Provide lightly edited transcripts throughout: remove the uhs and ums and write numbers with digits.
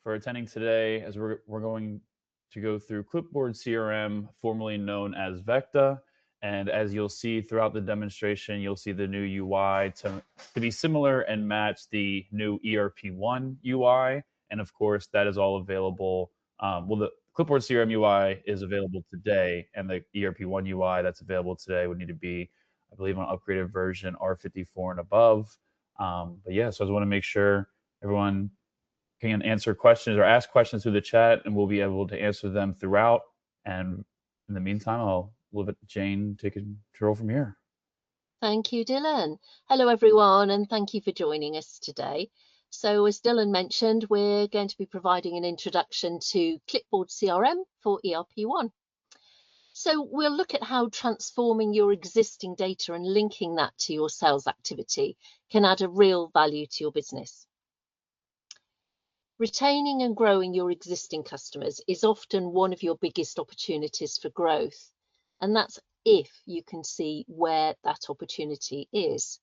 for attending today, as we're going to go through Klipboard CRM, formerly known as Vecta. And as you'll see throughout the demonstration, you'll see the new UI to be similar and match the new ERP One UI. And of course, that is all available. The Klipboard CRM UI is available today, and the ERP One UI that's available today would need to be, I believe, on upgraded version R54 and above. But yeah, so I just want to make sure everyone can answer questions or ask questions through the chat, and we'll be able to answer them throughout. And in the meantime, I'll let Jane take control from here. Thank you, Dylan. Hello, everyone, and thank you for joining us today. So as Dylan mentioned, we're going to be providing an introduction to Klipboard CRM for ERP One. So we'll look at how transforming your existing data and linking that to your sales activity can add a real value to your business. Retaining and growing your existing customers is often one of your biggest opportunities for growth, and that's if you can see where that opportunity is.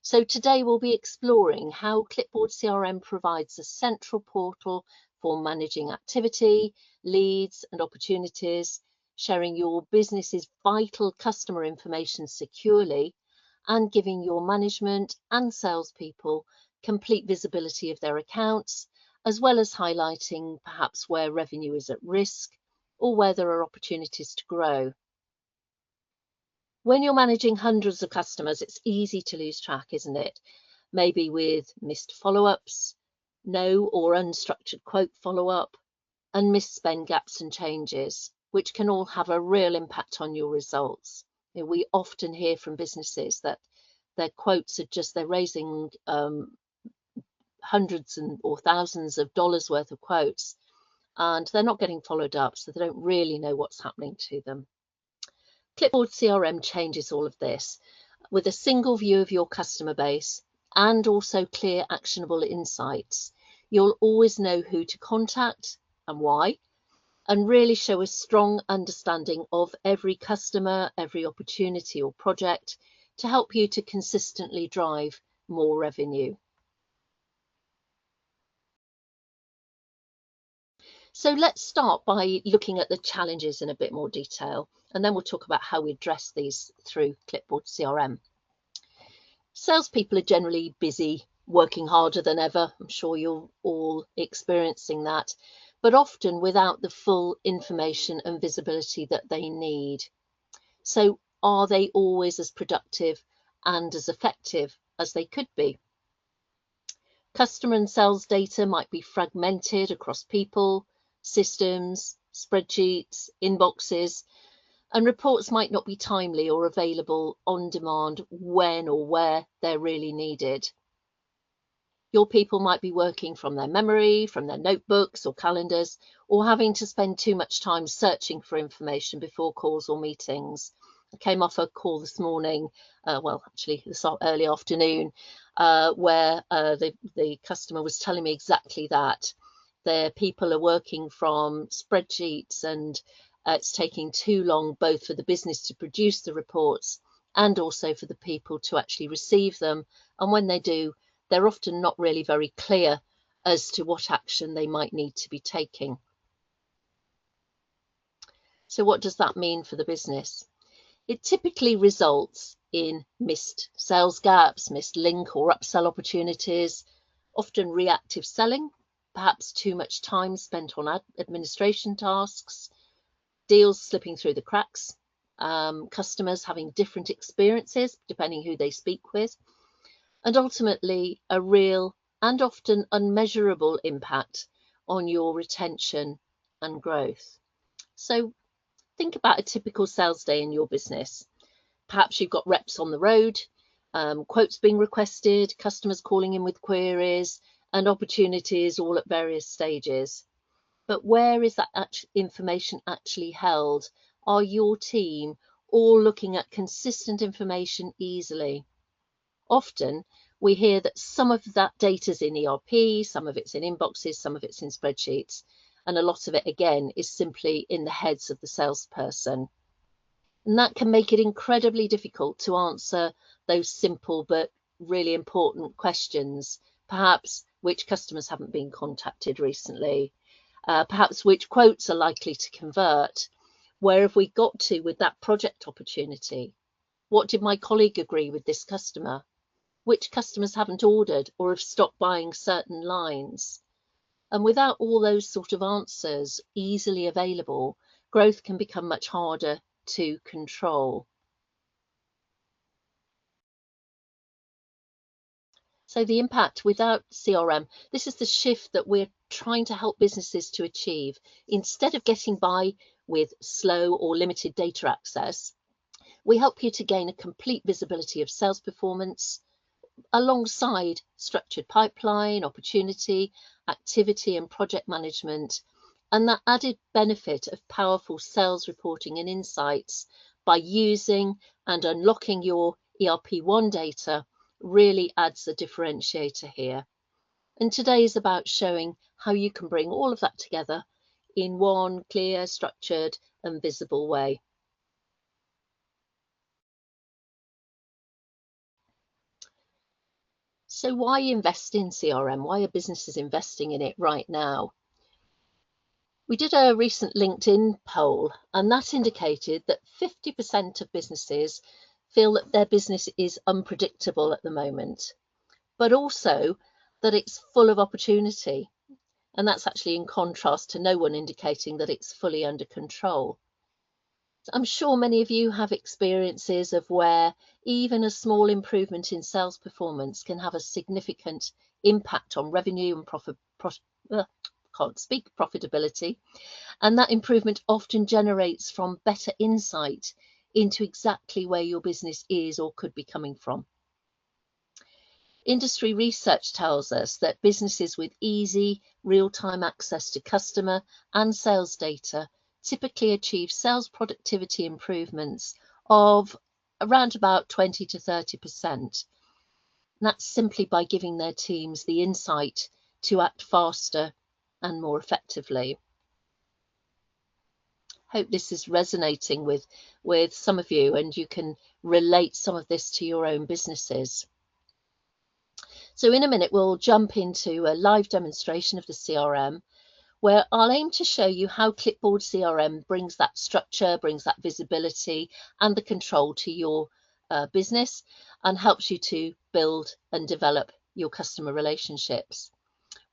So today we'll be exploring how Klipboard CRM provides a central portal for managing activity, leads and opportunities, sharing your business's vital customer information securely, and giving your management and salespeople complete visibility of their accounts, as well as highlighting perhaps where revenue is at risk or where there are opportunities to grow. When you're managing hundreds of customers, it's easy to lose track, isn't it? Maybe with missed follow-ups, no or unstructured quote follow-up, and misspend gaps and changes, which can all have a real impact on your results. We often hear from businesses that their quotes are just, they're raising hundreds or thousands of dollars worth of quotes, and they're not getting followed up, so they don't really know what's happening to them. Klipboard CRM changes all of this with a single view of your customer base and also clear actionable insights. You'll always know who to contact and why, and really show a strong understanding of every customer, every opportunity or project to help you to consistently drive more revenue. So let's start by looking at the challenges in a bit more detail, and then we'll talk about how we address these through Klipboard CRM. Salespeople are generally busy, working harder than ever. I'm sure you're all experiencing that, but often without the full information and visibility that they need. So are they always as productive and as effective as they could be? Customer and sales data might be fragmented across people, systems, spreadsheets, inboxes, and reports might not be timely or available on demand when or where they're really needed. Your people might be working from their memory, from their notebooks or calendars, or having to spend too much time searching for information before calls or meetings. I came off a call this morning, well, actually this early afternoon, where the customer was telling me exactly that. Their people are working from spreadsheets, and it's taking too long both for the business to produce the reports and also for the people to actually receive them. And when they do, they're often not really very clear as to what action they might need to be taking. So what does that mean for the business? It typically results in missed sales gaps, missed link or upsell opportunities, often reactive selling, perhaps too much time spent on administration tasks, deals slipping through the cracks, customers having different experiences depending who they speak with, and ultimately a real and often unmeasurable impact on your retention and growth. So think about a typical sales day in your business. Perhaps you've got reps on the road, quotes being requested, customers calling in with queries, and opportunities all at various stages. But where is that information actually held? Are your team all looking at consistent information easily? Often we hear that some of that data's in ERP, some of it's in inboxes, some of it's in spreadsheets, and a lot of it again is simply in the heads of the salesperson. And that can make it incredibly difficult to answer those simple but really important questions perhaps which customers haven't been contacted recently, perhaps which quotes are likely to convert. Where have we got to with that project opportunity? What did my colleague agree with this customer? Which customers haven't ordered or have stopped buying certain lines? And without all those sort of answers easily available, growth can become much harder to control. So the impact without CRM, this is the shift that we're trying to help businesses to achieve. Instead of getting by with slow or limited data access, we help you to gain a complete visibility of sales performance alongside structured pipeline, opportunity, activity and project management, and that added benefit of powerful sales reporting and insights by using and unlocking your ERP One data really adds a differentiator here. And today is about showing how you can bring all of that together in one clear, structured and visible way. So why invest in CRM? Why are businesses investing in it right now? We did a recent LinkedIn poll, and that indicated that 50% of businesses feel that their business is unpredictable at the moment, but also that it's full of opportunity. And that's actually in contrast to no one indicating that it's fully under control. I'm sure many of you have experiences of where even a small improvement in sales performance can have a significant impact on revenue and profitability. And that improvement often generates from better insight into exactly where your business is or could be coming from. Industry research tells us that businesses with easy, real-time access to customer and sales data typically achieve sales productivity improvements of around about 20 to 30%. That's simply by giving their teams the insight to act faster and more effectively. Hope this is resonating with some of you and you can relate some of this to your own businesses. So in a minute, we'll jump into a live demonstration of the CRM where I'll aim to show you how Klipboard CRM brings that structure, brings that visibility and the control to your business and helps you to build and develop your customer relationships.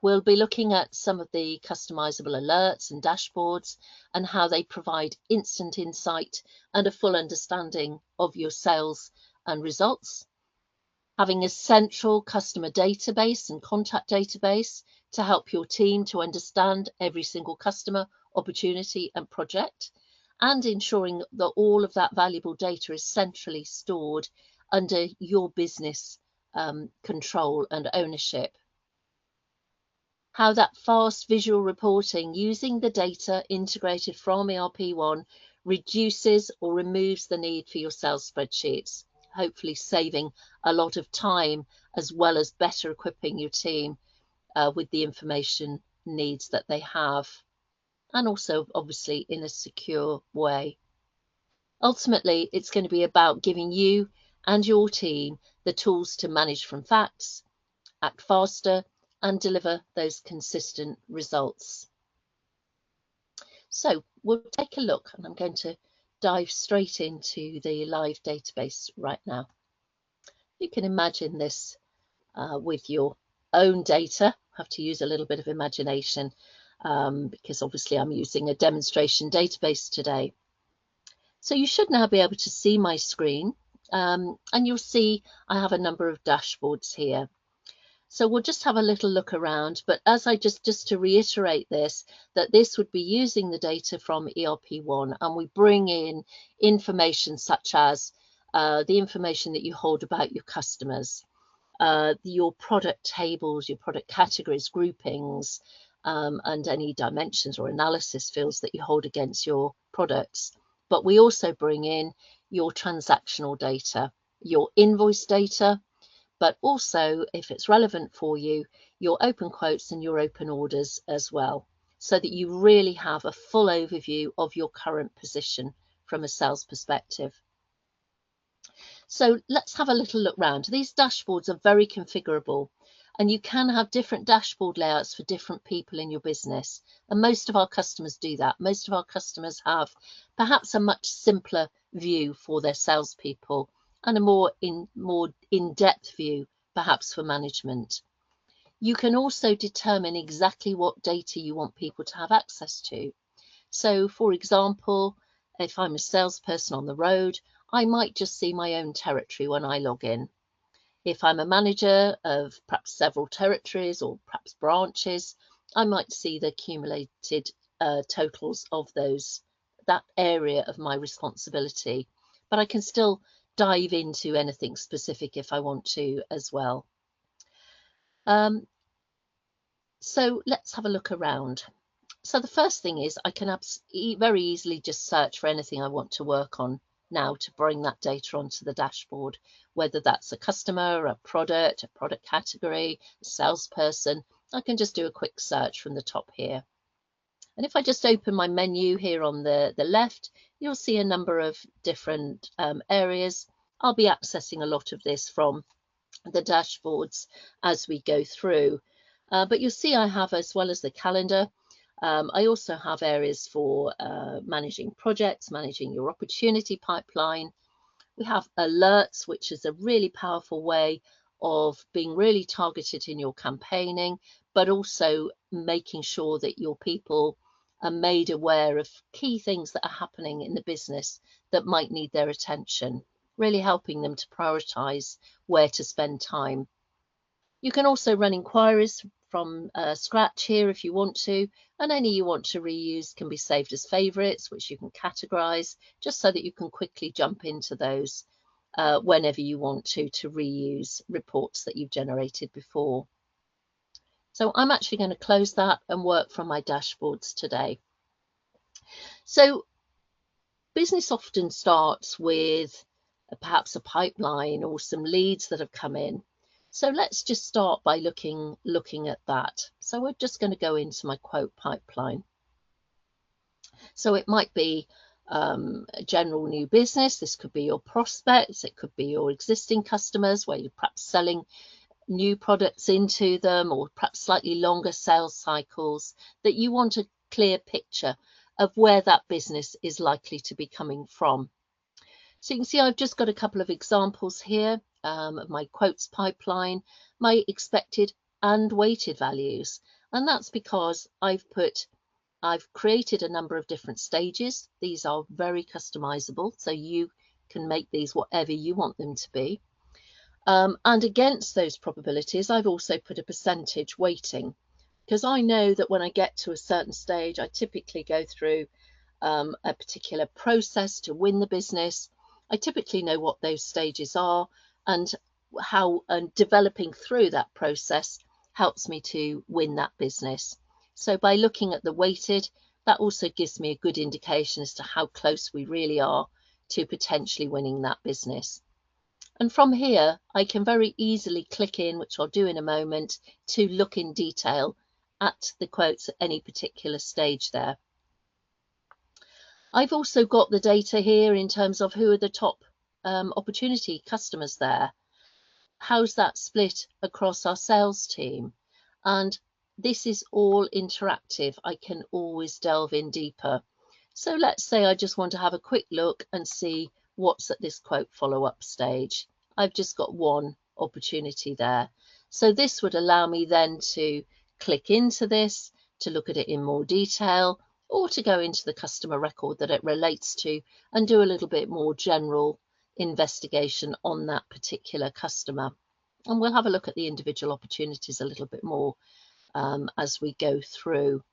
We'll be looking at some of the customizable alerts and dashboards and how they provide instant insight and a full understanding of your sales and results. Having a central customer database and contact database to help your team to understand every single customer, opportunity and project, and ensuring that all of that valuable data is centrally stored under your business control and ownership. How that fast visual reporting using the data integrated from ERP One reduces or removes the need for your sales spreadsheets, hopefully saving a lot of time as well as better equipping your team with the information needs that they have, and also obviously in a secure way. Ultimately, it's going to be about giving you and your team the tools to manage from facts, act faster, and deliver those consistent results. So we'll take a look, and I'm going to dive straight into the live database right now. You can imagine this with your own data. I have to use a little bit of imagination because obviously I'm using a demonstration database today. So you should now be able to see my screen and you'll see I have a number of dashboards here. So we'll just have a little look around, but as I just to reiterate this, that this would be using the data from ERP One, and we bring in information such as the information that you hold about your customers, your product tables, your product categories, groupings, and any dimensions or analysis fields that you hold against your products. But we also bring in your transactional data, your invoice data, but also, if it's relevant for you, your open quotes and your open orders as well, so that you really have a full overview of your current position from a sales perspective. So let's have a little look round. These dashboards are very configurable. And you can have different dashboard layouts for different people in your business. And most of our customers do that. Most of our customers have perhaps a much simpler view for their salespeople and a more in-depth view, perhaps for management. You can also determine exactly what data you want people to have access to. So, for example, if I'm a salesperson on the road, I might just see my own territory when I log in. If I'm a manager of perhaps several territories or perhaps branches, I might see the accumulated totals of that area of my responsibility. But I can still dive into anything specific if I want to as well. So let's have a look around. So the first thing is I can very easily just search for anything I want to work on now to bring that data onto the dashboard, whether that's a customer, a product category, a salesperson. I can just do a quick search from the top here. And if I just open my menu here on the left, you'll see a number of different areas. I'll be accessing a lot of this from the dashboards as we go through. But you'll see I have, as well as the calendar, I also have areas for managing projects, managing your opportunity pipeline. We have alerts, which is a really powerful way of being really targeted in your campaigning, but also making sure that your people are made aware of key things that are happening in the business that might need their attention, really helping them to prioritize where to spend time. You can also run inquiries from scratch here if you want to, and any you want to reuse can be saved as favorites, which you can categorize just so that you can quickly jump into those whenever you want to reuse reports that you've generated before. So I'm actually going to close that and work from my dashboards today. So business often starts with perhaps a pipeline or some leads that have come in. So let's just start by looking at that. So we're just going to go into my quote pipeline. So it might be a general new business. This could be your prospects. It could be your existing customers where you're perhaps selling new products into them, or perhaps slightly longer sales cycles that you want a clear picture of where that business is likely to be coming from. So you can see I've just got a couple of examples here of my quotes pipeline, my expected and weighted values. And that's because I've created a number of different stages. These are very customizable, so you can make these whatever you want them to be. And against those probabilities, I've also put a percentage weighting, because I know that when I get to a certain stage, I typically go through a particular process to win the business. I typically know what those stages are and how developing through that process helps me to win that business. So by looking at the weighted, that also gives me a good indication as to how close we really are to potentially winning that business. And from here, I can very easily click in, which I'll do in a moment, to look in detail at the quotes at any particular stage there. I've also got the data here in terms of who are the top opportunity customers there. How's that split across our sales team? And this is all interactive. I can always delve in deeper. So let's say I just want to have a quick look and see what's at this quote follow-up stage. I've just got one opportunity there. So this would allow me then to click into this, to look at it in more detail, or to go into the customer record that it relates to and do a little bit more general investigation on that particular customer. And we'll have a look at the individual opportunities a little bit more as we go through.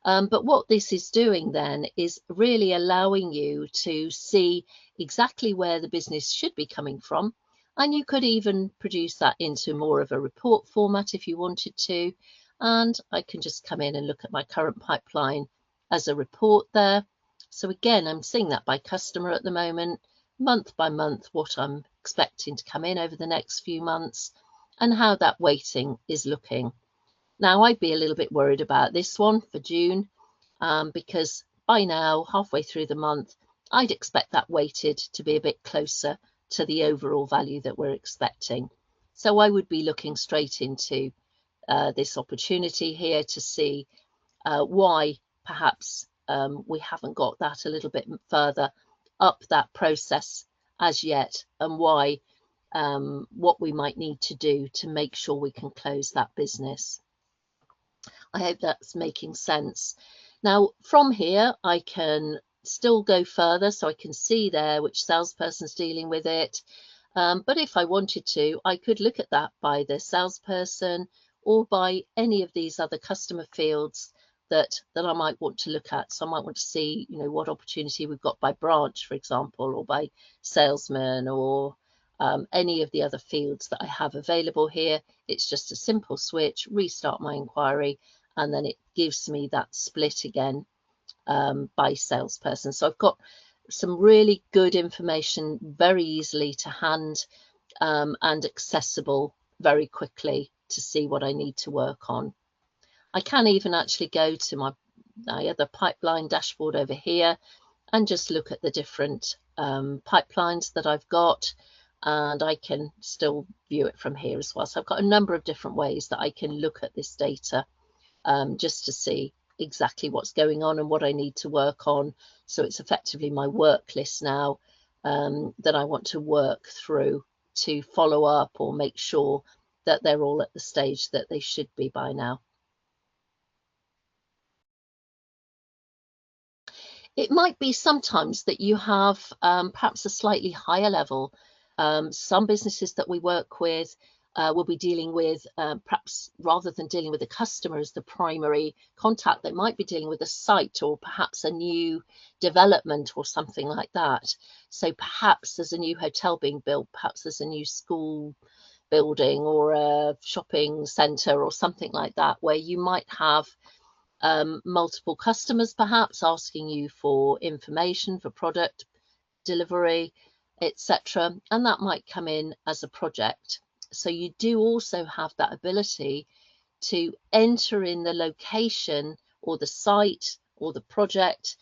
But what this is doing then is really allowing you to see exactly where the business should be coming from. And you could even produce that into more of a report format if you wanted to. And I can just come in and look at my current pipeline as a report there. So again, I'm seeing that by customer at the moment, month by month, what I'm expecting to come in over the next few months and how that weighting is looking. Now, I'd be a little bit worried about this one for June because by now, halfway through the month, I'd expect that weighted to be a bit closer to the overall value that we're expecting. So I would be looking straight into this opportunity here to see why perhaps we haven't got that a little bit further up that process as yet, and why what we might need to do to make sure we can close that business. I hope that's making sense. Now, from here, I can still go further, so I can see there which salesperson's dealing with it. But if I wanted to, I could look at that by the salesperson or by any of these other customer fields that I might want to look at. So I might want to see, what opportunity we've got by branch, for example, or by salesman, or any of the other fields that I have available here. It's just a simple switch, restart my inquiry, and then it gives me that split again by salesperson. So I've got some really good information very easily to hand and accessible very quickly to see what I need to work on. I can even actually go to my other pipeline dashboard over here and just look at the different pipelines that I've got, and I can still view it from here as well. So I've got a number of different ways that I can look at this data just to see exactly what's going on and what I need to work on. So it's effectively my work list now that I want to work through to follow up or make sure that they're all at the stage that they should be by now. It might be sometimes that you have perhaps a slightly higher level. Some businesses that we work with will be dealing with, perhaps rather than dealing with the customer as the primary contact, they might be dealing with a site or perhaps a new development or something like that. So perhaps there's a new hotel being built, perhaps there's a new school building or a shopping centre or something like that, where you might have multiple customers perhaps asking you for information for product delivery, etc. And that might come in as a project. So you do also have that ability to enter in the location or the site or the project.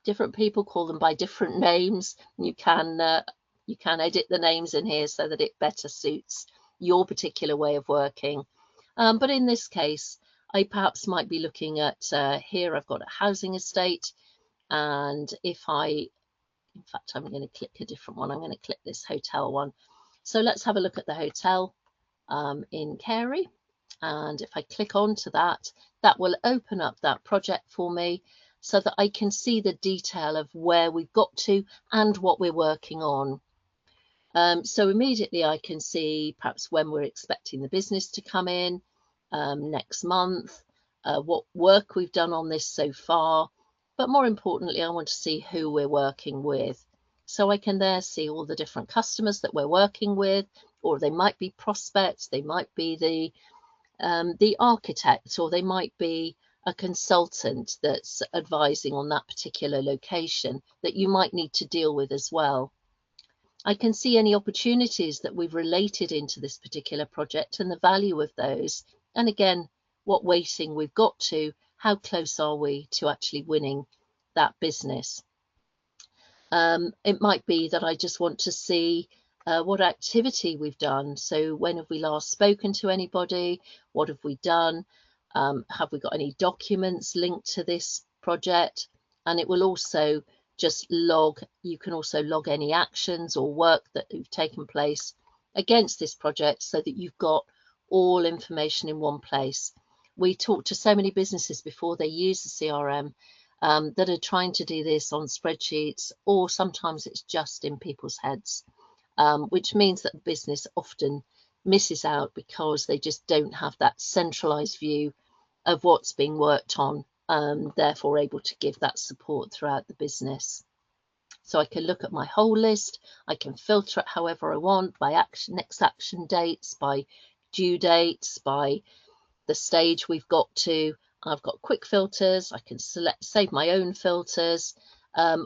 Different people call them by different names. You can edit the names in here so that it better suits your particular way of working. But in this case, I perhaps might be looking at here I've got a housing estate, and if I, in fact, I'm going to click a different one. I'm going to click this hotel one. So let's have a look at the hotel in Carey. And if I click onto that, that will open up that project for me so that I can see the detail of where we've got to and what we're working on. So immediately I can see perhaps when we're expecting the business to come in next month, what work we've done on this so far, but more importantly, I want to see who we're working with. So I can there see all the different customers that we're working with, or they might be prospects, they might be the architect, or they might be a consultant that's advising on that particular location that you might need to deal with as well. I can see any opportunities that we've related into this particular project and the value of those. And again, what weighting we've got to, how close are we to actually winning that business. It might be that I just want to see what activity we've done. So when have we last spoken to anybody? What have we done? Have we got any documents linked to this project? And it will also just log, you can also log any actions or work that have taken place against this project so that you've got all information in one place. We talk to so many businesses before they use the CRM that are trying to do this on spreadsheets, or sometimes it's just in people's heads, which means that the business often misses out because they just don't have that centralized view of what's being worked on, therefore able to give that support throughout the business. So I can look at my whole list, I can filter it however I want, by action, next action dates, by due dates, by the stage we've got to. I've got quick filters, I can save my own filters,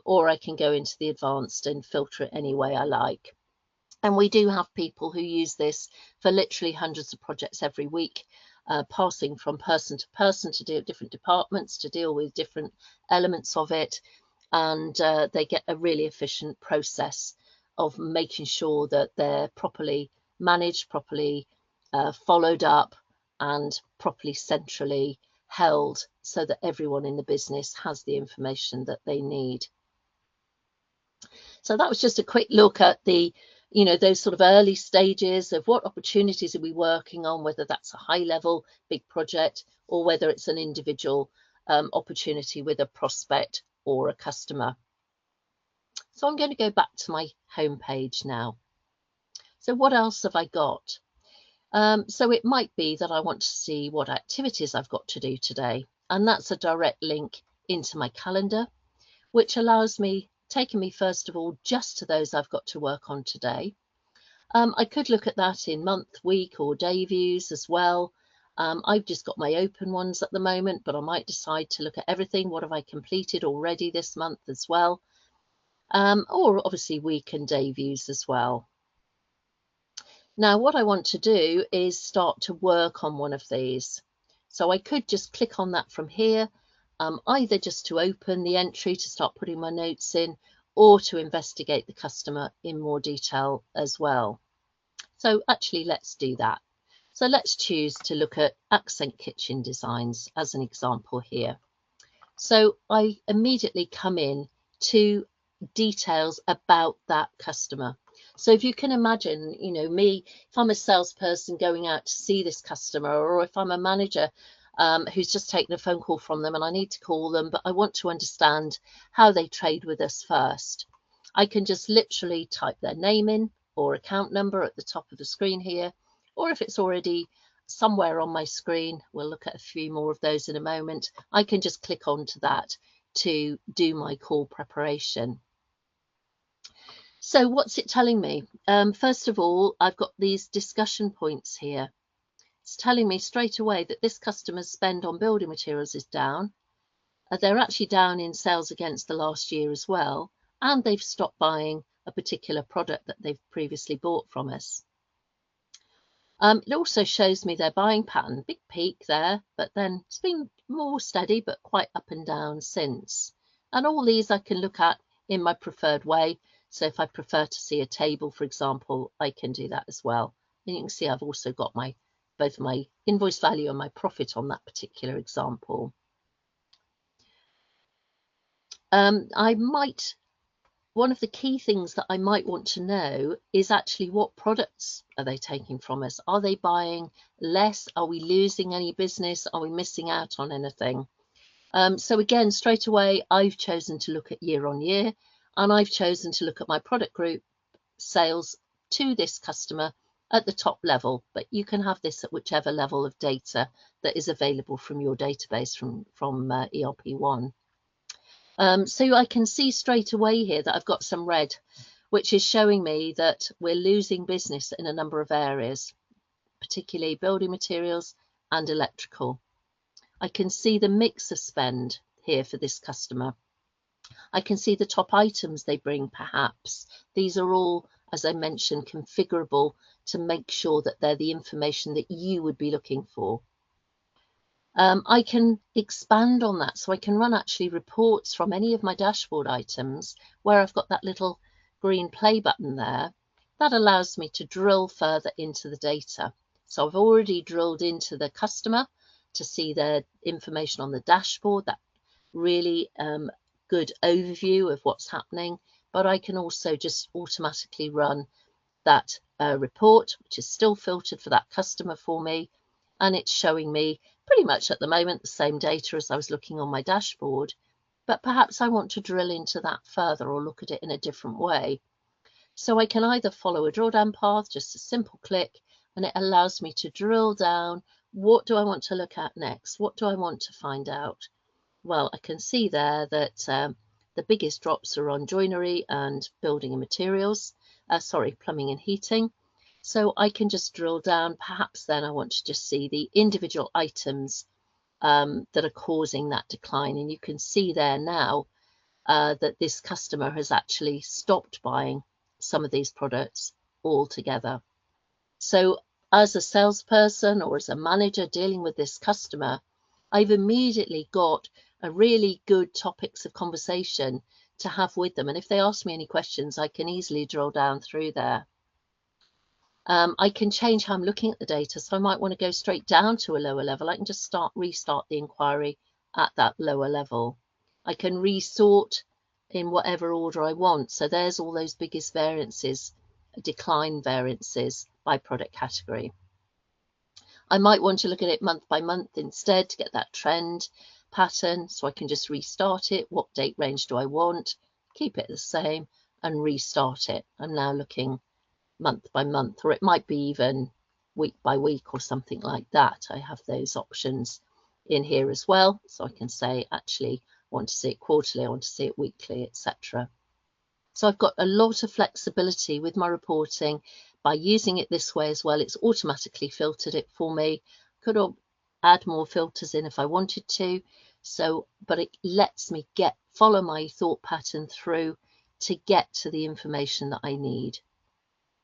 or I can go into the advanced and filter it any way I like. And we do have people who use this for literally hundreds of projects every week, passing from person to person to deal with different departments, to deal with different elements of it. And they get a really efficient process of making sure that they're properly managed, properly followed up, and properly centrally held so that everyone in the business has the information that they need. So that was just a quick look at the, those sort of early stages of what opportunities are we working on, whether that's a high level big project or whether it's an individual opportunity with a prospect or a customer. So I'm going to go back to my home page now. So what else have I got? So it might be that I want to see what activities I've got to do today. And that's a direct link into my calendar, which allows me, taking me first of all, just to those I've got to work on today. I could look at that in month, week or day views as well. I've just got my open ones at the moment, but I might decide to look at everything. What have I completed already this month as well? Or obviously week and day views as well. Now, what I want to do is start to work on one of these. So I could just click on that from here, either just to open the entry to start putting my notes in, or to investigate the customer in more detail as well. So actually, let's do that. So let's choose to look at accent kitchen designs as an example here. So I immediately come in to details about that customer. So if you can imagine, me, if I'm a salesperson going out to see this customer, or if I'm a manager who's just taken a phone call from them and I need to call them, but I want to understand how they trade with us first, I can just literally type their name in or account number at the top of the screen here, or if it's already somewhere on my screen, we'll look at a few more of those in a moment, I can just click onto that to do my call preparation. So what's it telling me? First of all, I've got these discussion points here. It's telling me straight away that this customer's spend on building materials is down. They're actually down in sales against the last year as well, and they've stopped buying a particular product that they've previously bought from us. It also shows me their buying pattern, big peak there, but then it's been more steady, but quite up and down since. And all these I can look at in my preferred way. So if I prefer to see a table, for example, I can do that as well. And you can see I've also got both my invoice value and my profit on that particular example. One of the key things that I might want to know is actually what products are they taking from us? Are they buying less? Are we losing any business? Are we missing out on anything? So again, straight away, I've chosen to look at year on year, and I've chosen to look at my product group sales to this customer at the top level, but you can have this at whichever level of data that is available from your database from ERP One. So I can see straight away here that I've got some red, which is showing me that we're losing business in a number of areas, particularly building materials and electrical. I can see the mix of spend here for this customer. I can see the top items they bring, perhaps. These are all, as I mentioned, configurable to make sure that they're the information that you would be looking for. I can expand on that, so I can run actually reports from any of my dashboard items where I've got that little green play button there. That allows me to drill further into the data. So I've already drilled into the customer to see their information on the dashboard, that really good overview of what's happening, but I can also just automatically run that report, which is still filtered for that customer for me, and it's showing me pretty much at the moment the same data as I was looking on my dashboard, but perhaps I want to drill into that further or look at it in a different way. So I can either follow a drawdown path, just a simple click, and it allows me to drill down. What do I want to look at next? What do I want to find out? Well, I can see there that the biggest drops are on joinery and building and materials, plumbing and heating. So I can just drill down. Perhaps then I want to just see the individual items that are causing that decline. And you can see there now that this customer has actually stopped buying some of these products altogether. So as a salesperson or as a manager dealing with this customer, I've immediately got a really good topics of conversation to have with them. And if they ask me any questions, I can easily drill down through there. I can change how I'm looking at the data. So I might want to go straight down to a lower level. I can just restart the inquiry at that lower level. I can resort in whatever order I want. So there's all those biggest variances, decline variances by product category. I might want to look at it month by month instead to get that trend pattern. So I can just restart it. What date range do I want? Keep it the same and restart it. I'm now looking month by month, or it might be even week by week or something like that. I have those options in here as well. So I can say, actually, I want to see it quarterly, I want to see it weekly, etc. So I've got a lot of flexibility with my reporting by using it this way as well. It's automatically filtered it for me. Could add more filters in if I wanted to. So, but it lets me follow my thought pattern through to get to the information that I need.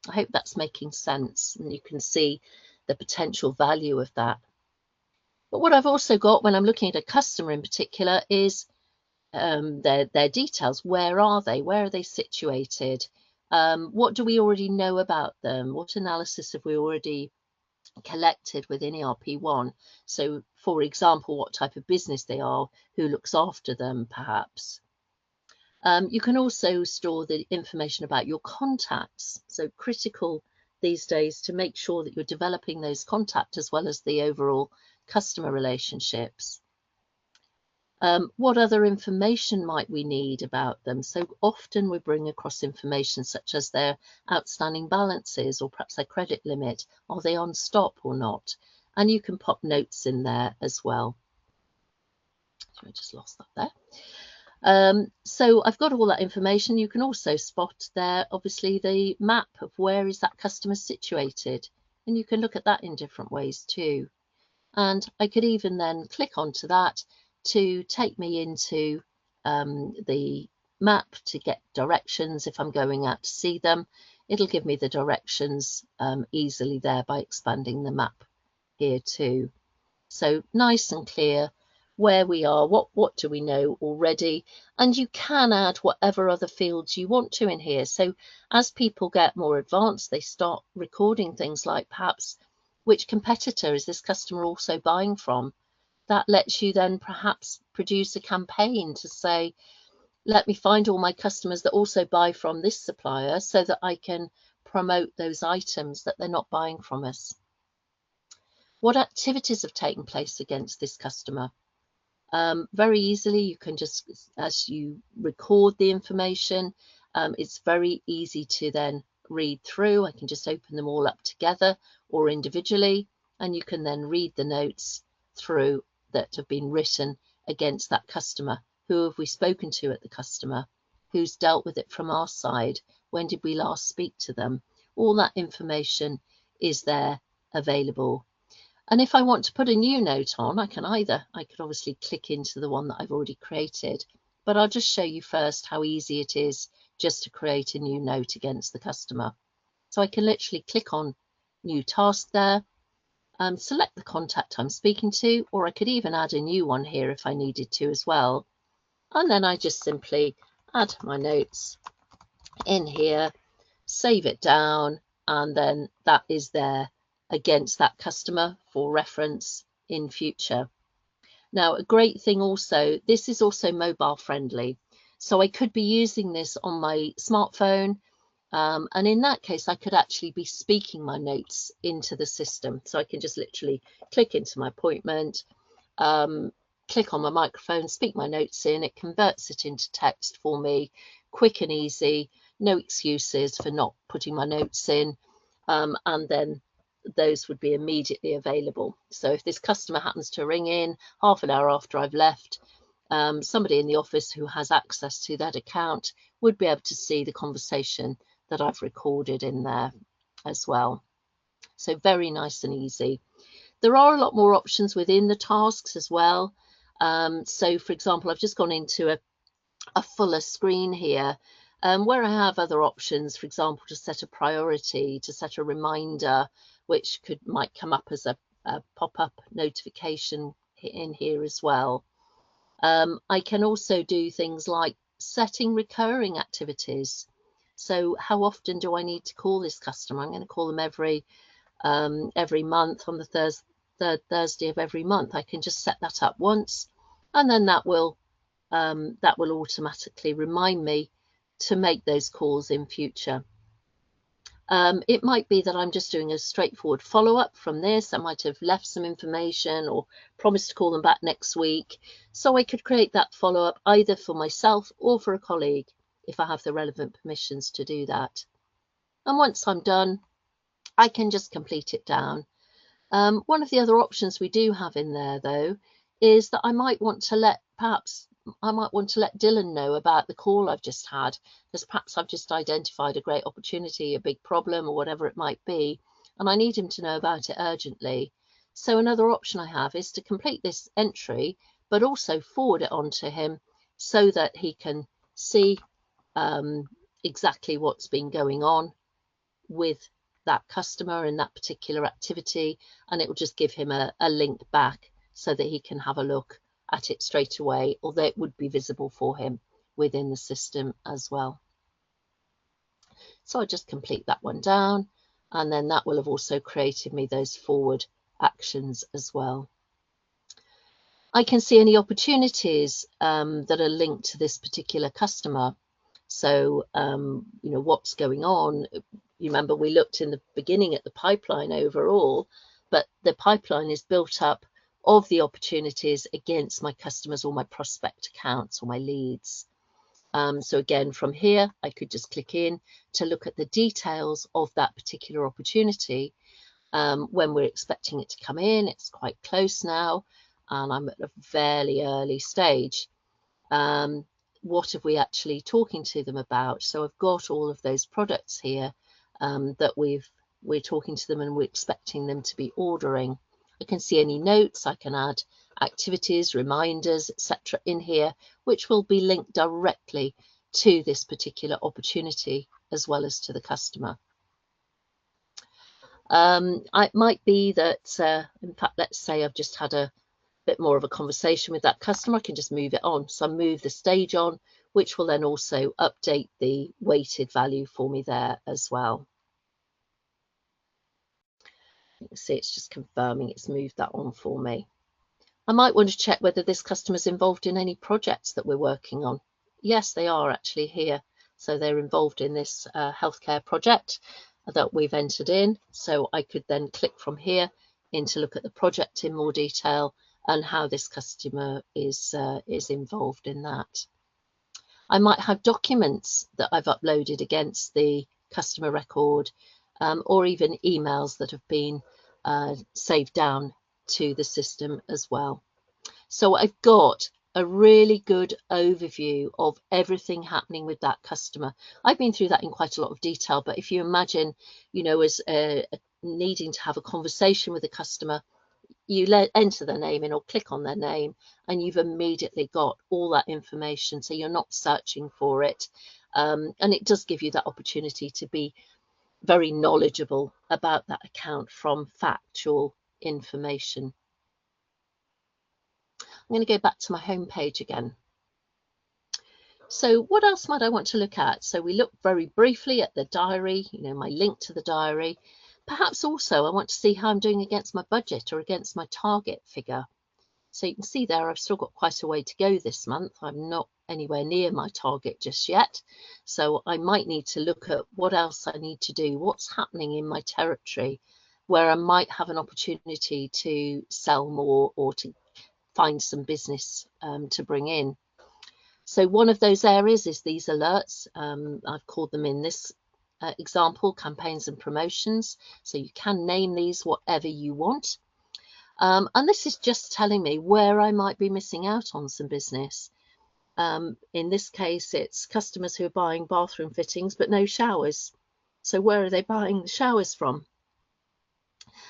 I hope that's making sense and you can see the potential value of that. But what I've also got when I'm looking at a customer in particular is their details. Where are they? Where are they situated? What do we already know about them? What analysis have we already collected within ERP One? So, for example, what type of business they are, who looks after them, perhaps. You can also store the information about your contacts. So critical these days to make sure that you're developing those contacts as well as the overall customer relationships. What other information might we need about them? So often we bring across information such as their outstanding balances or perhaps their credit limit. Are they on stop or not? And you can pop notes in there as well. So I just lost that there. So I've got all that information. You can also spot there, obviously, the map of where is that customer situated. And you can look at that in different ways too. And I could even then click onto that to take me into the map to get directions. If I'm going out to see them, it'll give me the directions easily there by expanding the map here too. So nice and clear where we are, what do we know already, and you can add whatever other fields you want to in here. So as people get more advanced, they start recording things like perhaps which competitor is this customer also buying from. That lets you then perhaps produce a campaign to say, let me find all my customers that also buy from this supplier so that I can promote those items that they're not buying from us. What activities have taken place against this customer? Very easily, you can just, as you record the information, it's very easy to then read through. I can just open them all up together or individually, and you can then read the notes through that have been written against that customer. Who have we spoken to at the customer? Who's dealt with it from our side? When did we last speak to them? All that information is there available. And if I want to put a new note on, I could obviously click into the one that I've already created, but I'll just show you first how easy it is just to create a new note against the customer. So I can literally click on new task there, select the contact I'm speaking to, or I could even add a new one here if I needed to as well. And then I just simply add my notes in here, save it down, and then that is there against that customer for reference in future. Now, a great thing also, this is also mobile friendly. So I could be using this on my smartphone. And in that case, I could actually be speaking my notes into the system. So I can just literally click into my appointment, click on my microphone, speak my notes in, it converts it into text for me, quick and easy, no excuses for not putting my notes in. And then those would be immediately available. So if this customer happens to ring in half an hour after I've left, somebody in the office who has access to that account would be able to see the conversation that I've recorded in there as well. So very nice and easy. There are a lot more options within the tasks as well. So for example, I've just gone into a fuller screen here where I have other options, for example, to set a priority, to set a reminder, which might come up as a pop-up notification in here as well. I can also do things like setting recurring activities. So how often do I need to call this customer? I'm going to call them every month on the third Thursday of every month. I can just set that up once, and then that will automatically remind me to make those calls in future. It might be that I'm just doing a straightforward follow-up from this. I might have left some information or promised to call them back next week. So I could create that follow-up either for myself or for a colleague if I have the relevant permissions to do that. And once I'm done, I can just complete it down. One of the other options we do have in there, though, is that I might want to let Dylan know about the call I've just had, because perhaps I've just identified a great opportunity, a big problem, or whatever it might be, and I need him to know about it urgently. So another option I have is to complete this entry, but also forward it on to him so that he can see exactly what's been going on with that customer and that particular activity, and it will just give him a link back so that he can have a look at it straight away, although it would be visible for him within the system as well. So I'll just complete that one down, and then that will have also created me those forward actions as well. I can see any opportunities that are linked to this particular customer. So, what's going on. You remember we looked in the beginning at the pipeline overall, but the pipeline is built up of the opportunities against my customers or my prospect accounts or my leads. So again, from here, I could just click in to look at the details of that particular opportunity. When we're expecting it to come in, it's quite close now, and I'm at a fairly early stage. What are we actually talking to them about? So I've got all of those products here that we're talking to them and we're expecting them to be ordering. I can see any notes, I can add activities, reminders, etc. in here, which will be linked directly to this particular opportunity as well as to the customer. It might be that, in fact, let's say I've just had a bit more of a conversation with that customer, I can just move it on. So I move the stage on, which will then also update the weighted value for me there as well. You can see it's just confirming it's moved that on for me. I might want to check whether this customer is involved in any projects that we're working on. Yes, they are actually here. So they're involved in this healthcare project that we've entered in. So I could then click from here in to look at the project in more detail and how this customer is involved in that. I might have documents that I've uploaded against the customer record, or even emails that have been saved down to the system as well. So I've got a really good overview of everything happening with that customer. I've been through that in quite a lot of detail, but if you imagine, as needing to have a conversation with a customer, you enter their name in or click on their name and you've immediately got all that information, so you're not searching for it, and it does give you that opportunity to be very knowledgeable about that account from factual information. I'm going to go back to my home page again. So what else might I want to look at? So we looked very briefly at the diary, my link to the diary. Perhaps also I want to see how I'm doing against my budget or against my target figure. So you can see there I've still got quite a way to go this month. I'm not anywhere near my target just yet. So I might need to look at what else I need to do, what's happening in my territory, where I might have an opportunity to sell more or to find some business to bring in. So one of those areas is these alerts. I've called them in this example, campaigns and promotions. So you can name these whatever you want. And this is just telling me where I might be missing out on some business. In this case, it's customers who are buying bathroom fittings, but no showers. So where are they buying the showers from?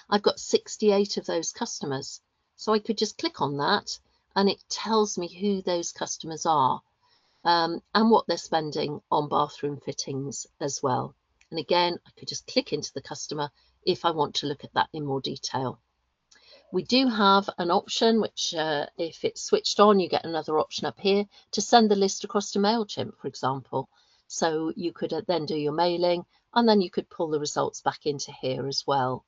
I've got 68 of those customers. So I could just click on that and it tells me who those customers are and what they're spending on bathroom fittings as well. And again, I could just click into the customer if I want to look at that in more detail. We do have an option which, if it's switched on, you get another option up here to send the list across to MailChimp, for example. So you could then do your mailing, and then you could pull the results back into here as well,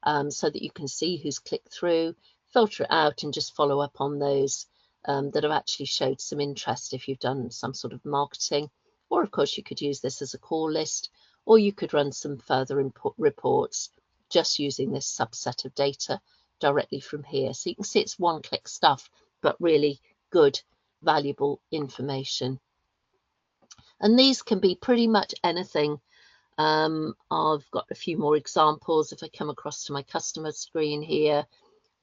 so that you can see who's clicked through, filter it out, and just follow up on those that have actually showed some interest if you've done some sort of marketing. Or of course you could use this as a call list, or you could run some further input reports just using this subset of data directly from here. So you can see it's one-click stuff, but really good, valuable information. And these can be pretty much anything. I've got a few more examples. If I come across to my customer screen here,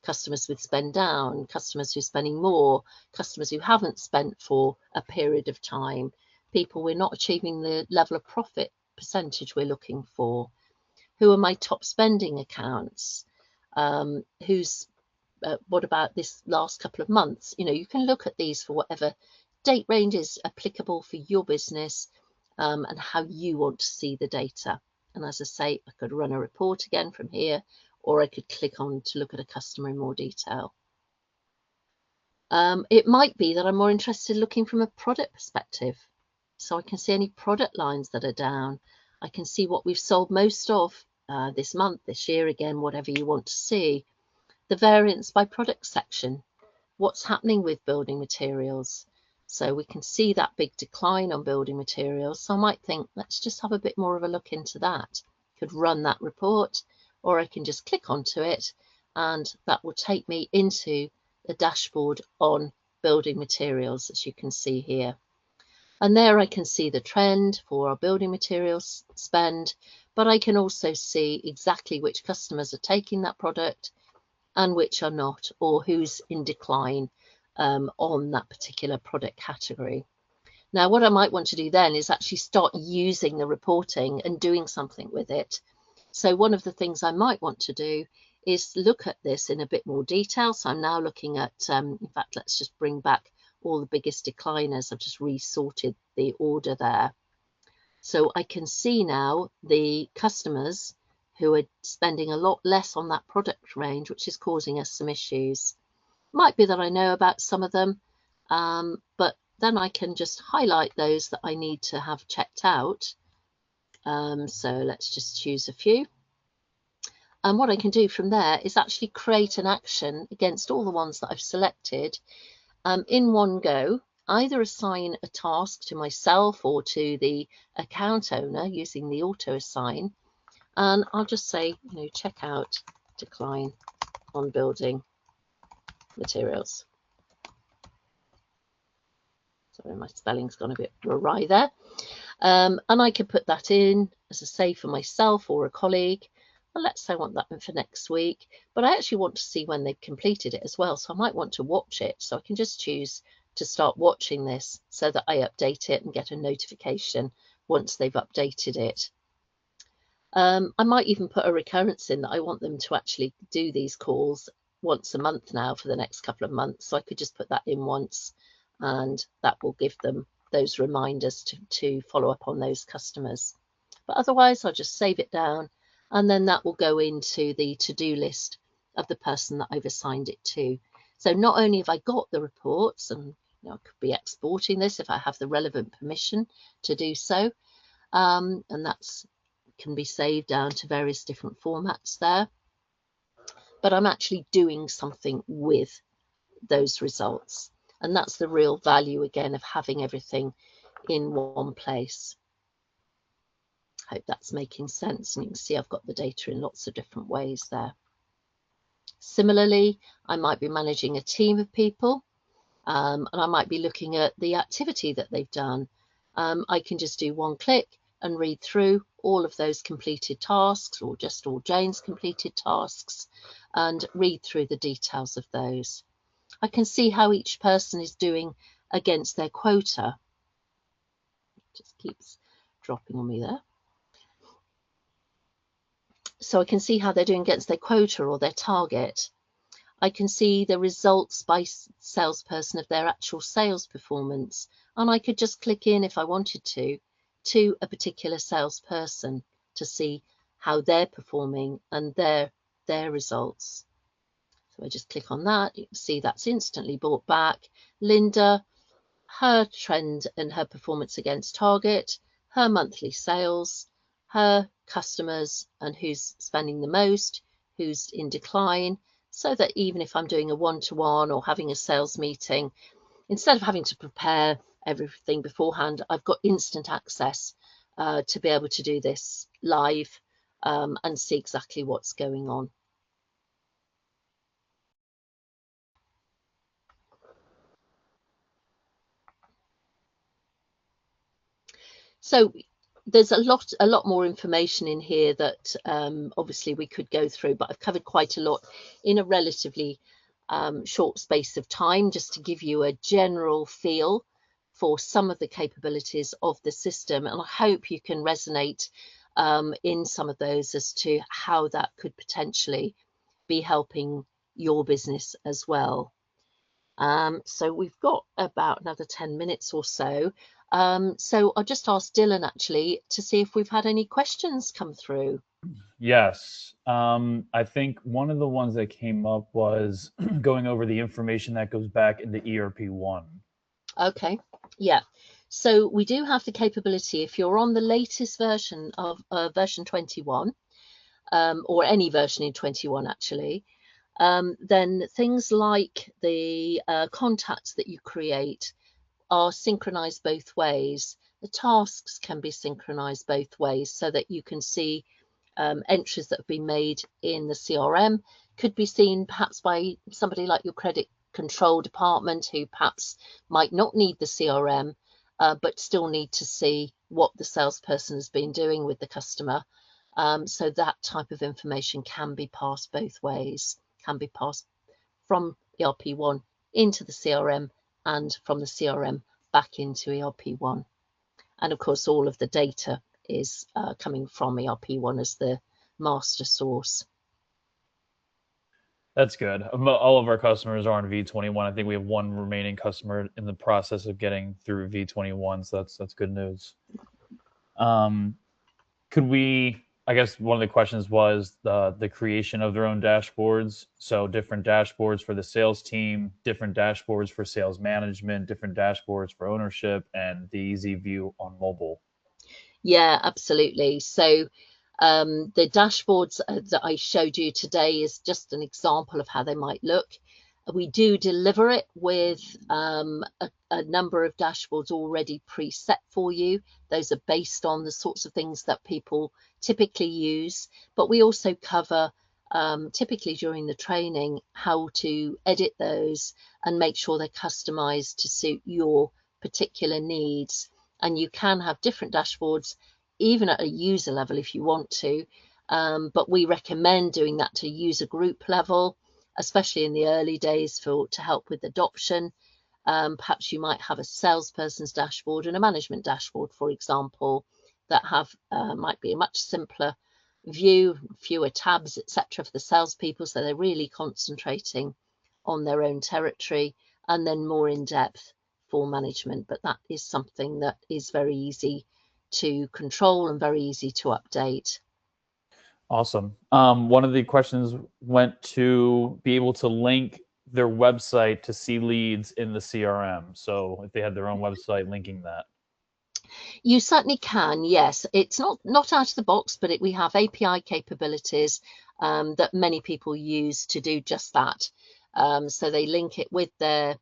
customers with spend down, customers who are spending more, customers who haven't spent for a period of time, people we're not achieving the level of profit percentage we're looking for, who are my top spending accounts, what about this last couple of months? You know, you can look at these for whatever date range is applicable for your business, and how you want to see the data. And as I say, I could run a report again from here, or I could click on to look at a customer in more detail. It might be that I'm more interested in looking from a product perspective. So I can see any product lines that are down. I can see what we've sold most of this month, this year, again, whatever you want to see. The variance by product section, what's happening with building materials. So we can see that big decline on building materials. So I might think, let's just have a bit more of a look into that. Could run that report, or I can just click onto it, and that will take me into the dashboard on building materials, as you can see here. And there I can see the trend for our building materials spend, but I can also see exactly which customers are taking that product and which are not, or who's in decline on that particular product category. Now, what I might want to do then is actually start using the reporting and doing something with it. So one of the things I might want to do is look at this in a bit more detail. So I'm now looking at, in fact, let's just bring back all the biggest decliners. I've just resorted the order there. So I can see now the customers who are spending a lot less on that product range, which is causing us some issues. Might be that I know about some of them, but then I can just highlight those that I need to have checked out. So let's just choose a few. And what I can do from there is actually create an action against all the ones that I've selected in one go, either assign a task to myself or to the account owner using the auto assign. And I'll just say, you know, check out decline on building materials. Sorry, my spelling's gone a bit awry there. And I can put that in, as I say, for myself or a colleague. And let's say I want that one for next week, but I actually want to see when they've completed it as well. So I might want to watch it. So I can just choose to start watching this so that I update it and get a notification once they've updated it. I might even put a recurrence in that I want them to actually do these calls once a month now for the next couple of months. So I could just put that in once, and that will give them those reminders to follow up on those customers. But otherwise, I'll just save it down, and then that will go into the to-do list of the person that I've assigned it to. So not only have I got the reports, and you know, I could be exporting this if I have the relevant permission to do so, and that's can be saved down to various different formats there, but I'm actually doing something with those results. And that's the real value, again, of having everything in one place. I hope that's making sense. And you can see I've got the data in lots of different ways there. Similarly, I might be managing a team of people, and I might be looking at the activity that they've done. I can just do one click and read through all of those completed tasks, or just all Jane's completed tasks, and read through the details of those. I can see how each person is doing against their quota. It just keeps dropping on me there. So I can see how they're doing against their quota or their target. I can see the results by salesperson of their actual sales performance. And I could just click in, if I wanted to a particular salesperson to see how they're performing and their results. So I just click on that. You can see that's instantly brought back Linda, her trend and her performance against target, her monthly sales, her customers, and who's spending the most, who's in decline, so that even if I'm doing a one-to-one or having a sales meeting, instead of having to prepare everything beforehand, I've got instant access to be able to do this live and see exactly what's going on. So there's a lot more information in here that obviously we could go through, but I've covered quite a lot in a relatively short space of time, just to give you a general feel for some of the capabilities of the system. And I hope you can resonate in some of those as to how that could potentially be helping your business as well. So we've got about another 10 minutes or so. So I'll just ask Dylan actually to see if we've had any questions come through. Yes. I think one of the ones that came up was going over the information that goes back into ERP One. Okay, yeah. So we do have the capability, if you're on the latest version of version 21, or any version in 21 actually, then things like the contacts that you create are synchronized both ways. The tasks can be synchronized both ways, so that you can see entries that have been made in the CRM could be seen perhaps by somebody like your credit control department, who perhaps might not need the CRM, but still need to see what the salesperson has been doing with the customer. So that type of information can be passed both ways, can be passed from ERP1 into the CRM and from the CRM back into ERP1. And of course, all of the data is coming from ERP1 as the master source. That's good. All of our customers are on V21. I think we have one remaining customer in the process of getting through V21, so that's good news. Could we, I guess one of the questions was the creation of their own dashboards. So different dashboards for the sales team, different dashboards for sales management, different dashboards for ownership, and the easy view on mobile. Yeah, absolutely. So the dashboards that I showed you today is just an example of how they might look. We do deliver it with a number of dashboards already preset for you. Those are based on the sorts of things that people typically use, but we also cover typically during the training how to edit those and make sure they're customized to suit your particular needs. And you can have different dashboards even at a user level if you want to, but we recommend doing that to user group level, especially in the early days to help with adoption. Perhaps you might have a salesperson's dashboard and a management dashboard, for example, that have might be a much simpler view, fewer tabs, etc. for the salespeople, so they're really concentrating on their own territory, and then more in depth for management. But that is something that is very easy to control and very easy to update. Awesome. One of the questions went to be able to link their website to see leads in the CRM. So if they had their own website, linking that. You certainly can, yes. It's not out of the box, but we have API capabilities that many people use to do just that. So they link it with their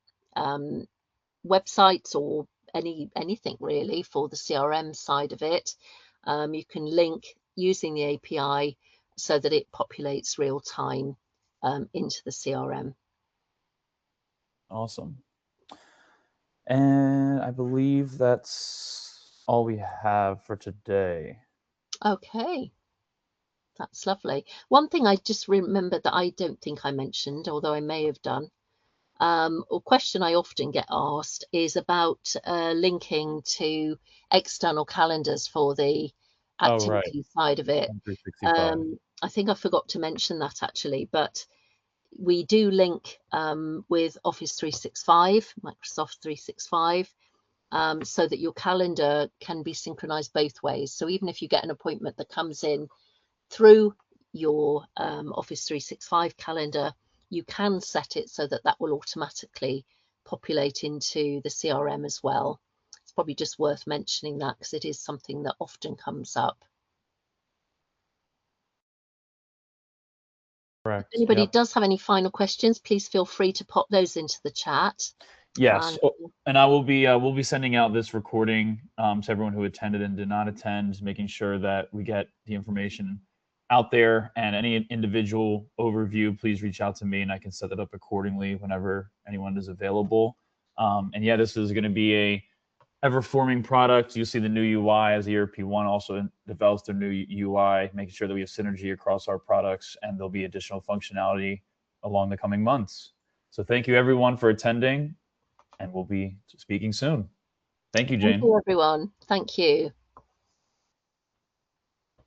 websites or anything really for the CRM side of it. You can link using the API so that it populates real time into the CRM. Awesome. And I believe that's all we have for today. Okay, that's lovely. One thing I just remembered that I don't think I mentioned, although I may have done, a question I often get asked is about linking to external calendars for the Oh, right. activity side of it. 365. I think I forgot to mention that actually, but we do link with Office 365, Microsoft 365, so that your calendar can be synchronized both ways. So even if you get an appointment that comes in through your Office 365 calendar, you can set it so that that will automatically populate into the CRM as well. It's probably just worth mentioning that because it is something that often comes up. Correct. If anybody Yep. does have any final questions, please feel free to pop those into the chat. Yes, and I will be we'll be sending out this recording to everyone who attended and did not attend, making sure that we get the information out there. And any individual overview, please reach out to me, and I can set that up accordingly whenever anyone is available. And yeah, this is going to be a ever-forming product. You'll see the new UI as ERP One also develops their new UI, making sure that we have synergy across our products, and there'll be additional functionality along the coming months. So thank you everyone for attending, and we'll be speaking soon. Thank you, Jane. Thank you, everyone. Thank you.